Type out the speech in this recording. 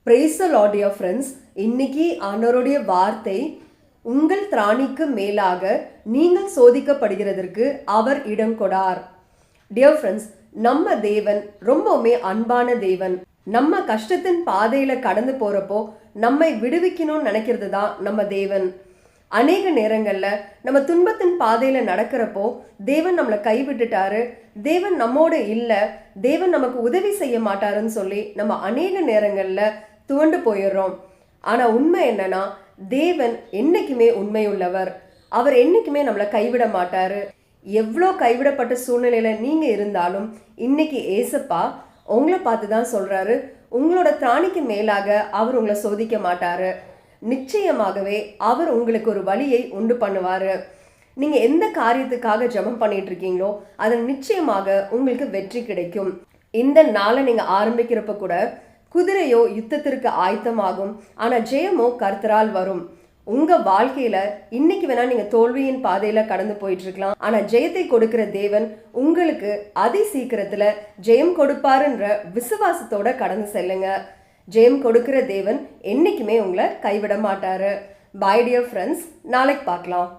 Praise the Lord dear friends. இன்னைக்கு ஆண்டவருடைய வார்த்தை, உங்கள் திராணிக்கு மேலாக நீங்கள் சோதிக்கப்படுகிறதற்கு அவர் இடம் கொடார். டியர் ஃப்ரெண்ட்ஸ், நம்ம தேவன் ரொம்பவுமே அன்பான தேவன். நம்ம கஷ்டத்தின் பாதையில கடந்து போறப்போ நம்மை விடுவிக்கணும்னு நினைக்கிறது தான் நம்ம தேவன். அநேக நேரங்கள்ல நம்ம துன்பத்தின் பாதையில நடக்கிறப்போ தேவன் நம்மளை கைவிட்டுட்டாரு, தேவன் நம்மோட இல்லை, தேவன் நமக்கு உதவி செய்ய மாட்டாருன்னு சொல்லி நம்ம அநேக நேரங்கள்ல துவண்டு போயிடுறோம். ஆனா உண்மை என்னன்னா, தேவன் என்னைக்குமே உண்மையுள்ளவர். அவர் என்னைக்குமே நம்மளை கைவிட மாட்டாரு. எவ்வளோ கைவிடப்பட்ட சூழ்நிலையில நீங்க இருந்தாலும் இன்னைக்கு ஏசப்பா உங்களை பார்த்து தான் சொல்றாரு, உங்களோட திராணிக்கு மேலாக அவர் உங்களை சோதிக்க மாட்டாரு. நிச்சயமாகவே அவர் உங்களுக்கு ஒரு வழியை உண்டு பண்ணுவாரு. நீங்க எந்த காரியத்துக்காக ஜெபம் பண்ணிட்டு இருக்கீங்களோ அதில் நிச்சயமாக உங்களுக்கு வெற்றி கிடைக்கும். இந்த நாளை நீங்க ஆரம்பிக்கிறப்ப கூட குதிரையோ யுத்தத்திற்கு ஆயத்தமாகும், ஆனா ஜெயமோ கர்த்தரால் வரும். உங்க வாழ்க்கையில இன்னைக்கு வேணா நீங்க தோல்வியின் பாதையில கடந்து போயிட்டு இருக்கலாம், ஆனா ஜெயத்தை கொடுக்கிற தேவன் உங்களுக்கு அதி சீக்கிரத்துல ஜெயம் கொடுப்பாருன்ற விசுவாசத்தோட கடந்து செல்லுங்க. ஜெயம் கொடுக்கிற தேவன் என்னைக்குமே உங்களை கைவிட மாட்டாரு. பை டியர் ஃப்ரெண்ட்ஸ், நாளைக்கு பார்க்கலாம்.